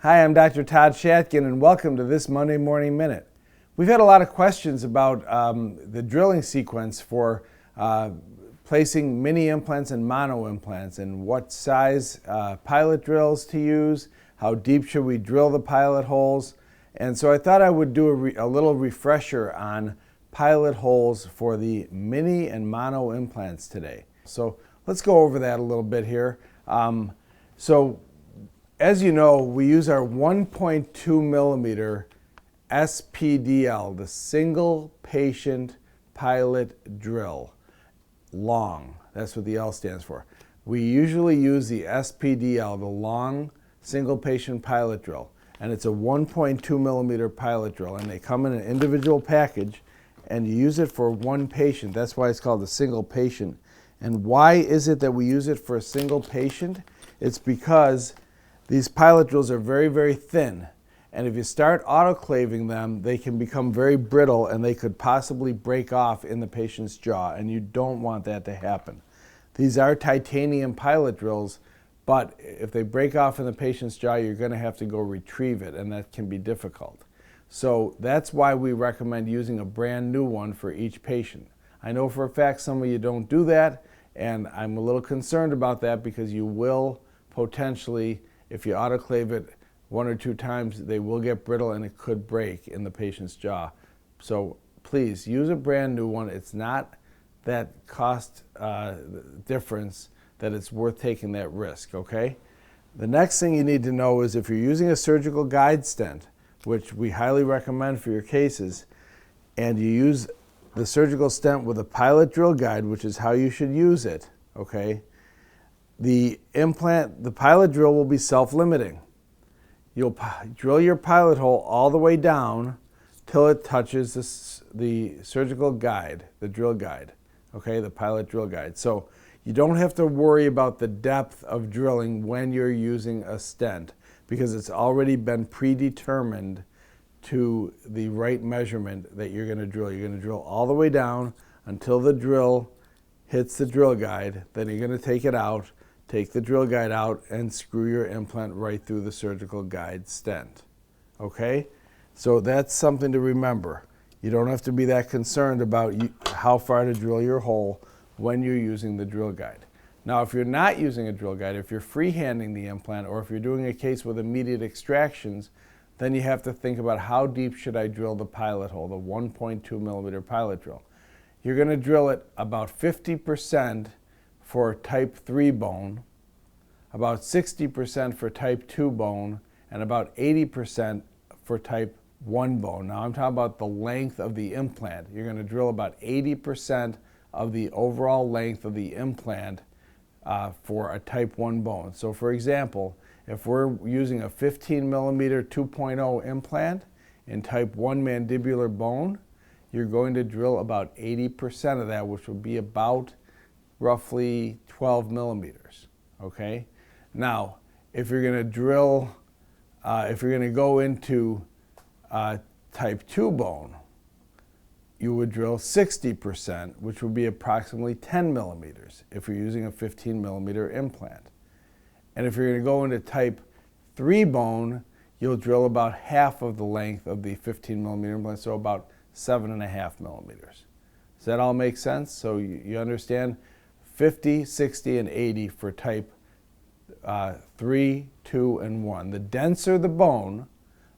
Hi, I'm Dr. Todd Shatkin, and welcome to this Monday Morning Minute. We've had a lot of questions about the drilling sequence for placing mini implants and mono implants, and what size pilot drills to use, how deep should we drill the pilot holes. And so I thought I would do a little refresher on pilot holes for the mini and mono implants today. So let's go over that a little bit here. As you know, we use our 1.2 millimeter SPDL, the single patient pilot drill, long. That's what the L stands for. We usually use the SPDL, the long single patient pilot drill, and it's a 1.2 millimeter pilot drill, and they come in an individual package, and you use it for one patient. That's why it's called a single patient. And why is it that we use it for a single patient? It's because these pilot drills are very, very thin, and if you start autoclaving them, they can become very brittle and they could possibly break off in the patient's jaw, and you don't want that to happen. These are titanium pilot drills, but if they break off in the patient's jaw, you're going to have to go retrieve it, and that can be difficult. So that's why we recommend using a brand new one for each patient. I know for a fact some of you don't do that, and I'm a little concerned about that because you will potentially, if you autoclave it one or two times, they will get brittle and it could break in the patient's jaw. So please use a brand new one. It's not that cost difference that it's worth taking that risk, okay? The next thing you need to know is if you're using a surgical guide stent, which we highly recommend for your cases, and you use the surgical stent with a pilot drill guide, which is how you should use it, okay? The pilot drill will be self-limiting. You'll drill your pilot hole all the way down till it touches the surgical guide, the drill guide, okay, the pilot drill guide. So you don't have to worry about the depth of drilling when you're using a stent because it's already been predetermined to the right measurement that you're going to drill. You're going to drill all the way down until the drill hits the drill guide. Then you're going to take it out, take the drill guide out, and screw your implant right through the surgical guide stent. Okay? So that's something to remember. You don't have to be that concerned about how far to drill your hole when you're using the drill guide. Now, if you're not using a drill guide, if you're freehanding the implant, or if you're doing a case with immediate extractions, then you have to think about how deep should I drill the pilot hole, the 1.2 millimeter pilot drill. You're going to drill it about 50% for type 3 bone, about 60% for type 2 bone, and about 80% for type 1 bone. Now I'm talking about the length of the implant. You're going to drill about 80% of the overall length of the implant for a type 1 bone. So for example, if we're using a 15 millimeter 2.0 implant in type 1 mandibular bone, you're going to drill about 80% of that, which will be about roughly 12 millimeters, okay? Now, if you're going to drill, if you're going to go into type 2 bone, you would drill 60%, which would be approximately 10 millimeters if you're using a 15 millimeter implant. And if you're going to go into type 3 bone, you'll drill about half of the length of the 15 millimeter implant, so about 7.5 millimeters. Does that all make sense? So you understand 50, 60, and 80 for type 3, 2, and 1. The denser the bone,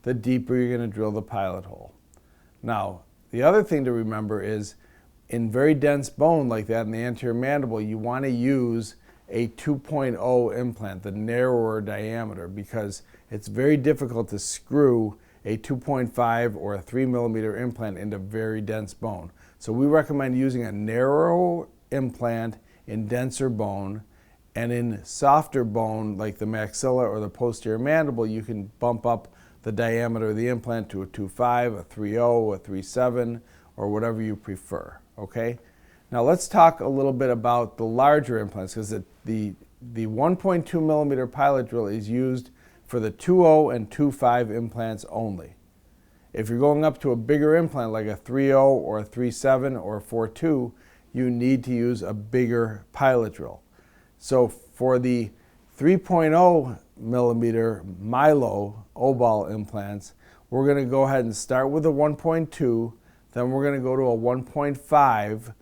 the deeper you're going to drill the pilot hole. Now, the other thing to remember is in very dense bone like that in the anterior mandible, you want to use a 2.0 implant, the narrower diameter, because it's very difficult to screw a 2.5 or a 3 millimeter implant into very dense bone. So we recommend using a narrow implant in denser bone, and in softer bone like the maxilla or the posterior mandible, you can bump up the diameter of the implant to a 2.5, a 3.0, a 3.7, or whatever you prefer, okay? Now let's talk a little bit about the larger implants, because the 1.2 millimeter pilot drill is used for the 2.0 and 2.5 implants only. If you're going up to a bigger implant like a 3.0 or a 3.7 or a 4.2, you need to use a bigger pilot drill. So for the 3.0 millimeter Milo O-ball implants. We're going to go ahead and start with a 1.2, then we're going to go to a 1.5,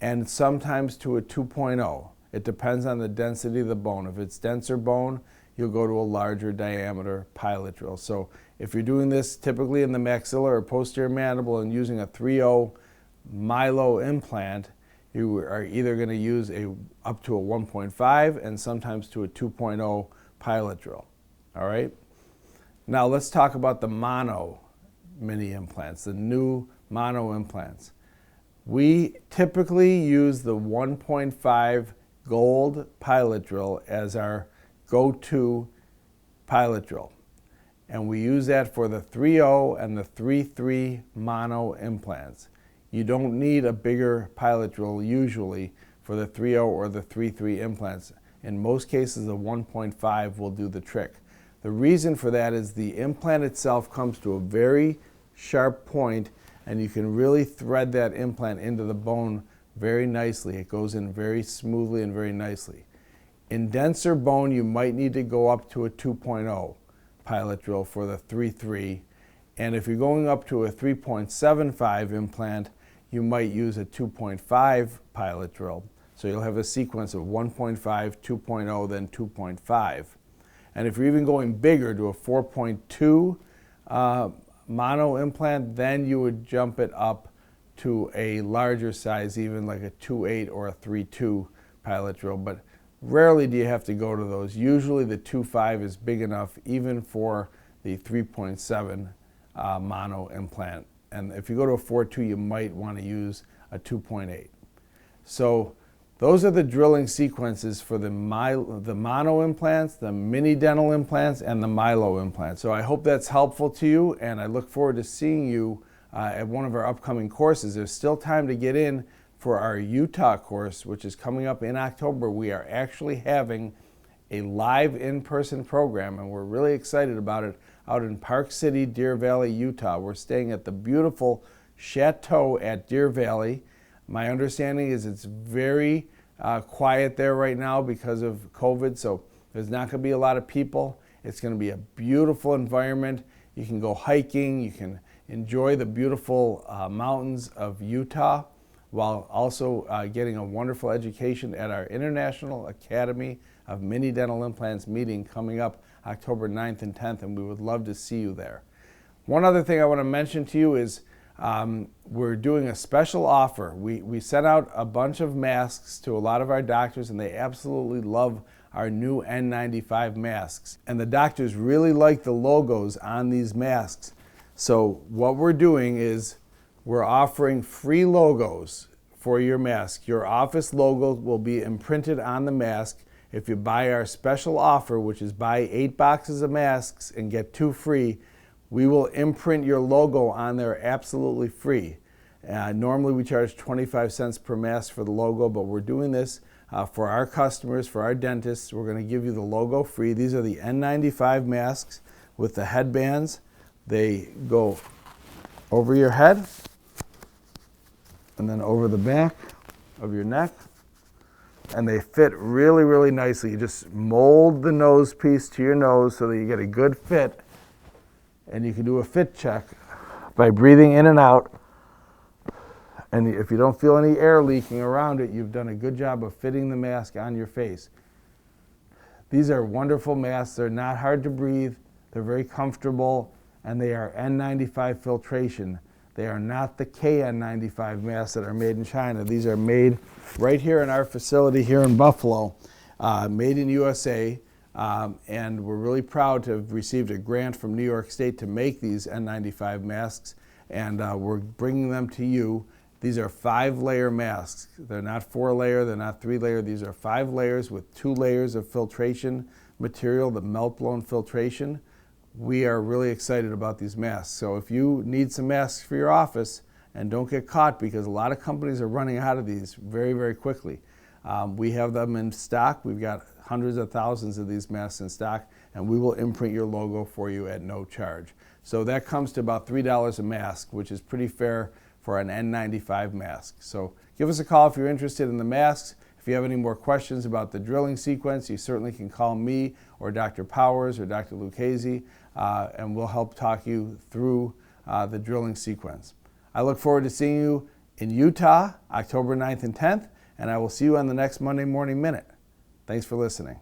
and sometimes to a 2.0. It depends on the density of the bone. If it's denser bone, you'll go to a larger diameter pilot drill. So if you're doing this typically in the maxilla or posterior mandible and using a 3.0 Milo implant, you are either going to use up to a 1.5 and sometimes to a 2.0 pilot drill. All right? Now let's talk about the mono mini implants, the new mono implants. We typically use the 1.5 gold pilot drill as our go-to pilot drill. And we use that for the 3.0 and the 3.3 mono implants. You don't need a bigger pilot drill usually for the 3.0 or the 3.3 implants. In most cases, the 1.5 will do the trick. The reason for that is the implant itself comes to a very sharp point, and you can really thread that implant into the bone very nicely. It goes in very smoothly and very nicely. In denser bone, you might need to go up to a 2.0 pilot drill for the 3.3. And if you're going up to a 3.75 implant, you might use a 2.5 pilot drill. So you'll have a sequence of 1.5, 2.0, then 2.5. And if you're even going bigger to a 4.2 mono implant, then you would jump it up to a larger size, even like a 2.8 or a 3.2 pilot drill. But rarely do you have to go to those. Usually the 2.5 is big enough even for the 3.7 mono implant. And if you go to a 4.2, you might want to use a 2.8. So those are the drilling sequences for the mono implants, the mini dental implants, and the Milo implants. So I hope that's helpful to you, and I look forward to seeing you at one of our upcoming courses. There's still time to get in for our Utah course, which is coming up in October. We are actually having a live in-person program, and we're really excited about it, out in Park City, Deer Valley, Utah. We're staying at the beautiful Chateau at Deer Valley. My understanding is it's very quiet there right now because of COVID, so there's not going to be a lot of people. It's going to be a beautiful environment. You can go hiking, you can enjoy the beautiful mountains of Utah, while also getting a wonderful education at our International Academy of Mini Dental Implants meeting coming up October 9th and 10th, and we would love to see you there. One other thing I want to mention to you is we're doing a special offer. We sent out a bunch of masks to a lot of our doctors, and they absolutely love our new N95 masks. And the doctors really like the logos on these masks. So what we're doing is we're offering free logos for your mask. Your office logo will be imprinted on the mask. If you buy our special offer, which is buy 8 boxes of masks and get 2 free, we will imprint your logo on there absolutely free. Normally we charge 25 cents per mask for the logo, but we're doing this for our customers, for our dentists. We're going to give you the logo free. These are the N95 masks with the headbands. They go over your head and then over the back of your neck, and they fit really, really nicely. You just mold the nose piece to your nose so that you get a good fit, and you can do a fit check by breathing in and out. And if you don't feel any air leaking around it, you've done a good job of fitting the mask on your face. These are wonderful masks. They're not hard to breathe. They're very comfortable, and they are N95 filtration. They are not the KN95 masks that are made in China. These are made right here in our facility here in Buffalo, made in USA, and we're really proud to have received a grant from New York State to make these N95 masks, and we're bringing them to you. These are 5-layer masks. They're not 4-layer, they're not 3-layer. These are 5 layers with 2 layers of filtration material, the melt-blown filtration. We are really excited about these masks. So if you need some masks for your office, and don't get caught, because a lot of companies are running out of these very, very quickly. We have them in stock. We've got hundreds of thousands of these masks in stock, and we will imprint your logo for you at no charge. So that comes to about $3 a mask, which is pretty fair for an N95 mask. So give us a call if you're interested in the masks. If you have any more questions about the drilling sequence, you certainly can call me or Dr. Powers or Dr. Lucchese, and we'll help talk you through the drilling sequence. I look forward to seeing you in Utah, October 9th and 10th, and I will see you on the next Monday Morning Minute. Thanks for listening.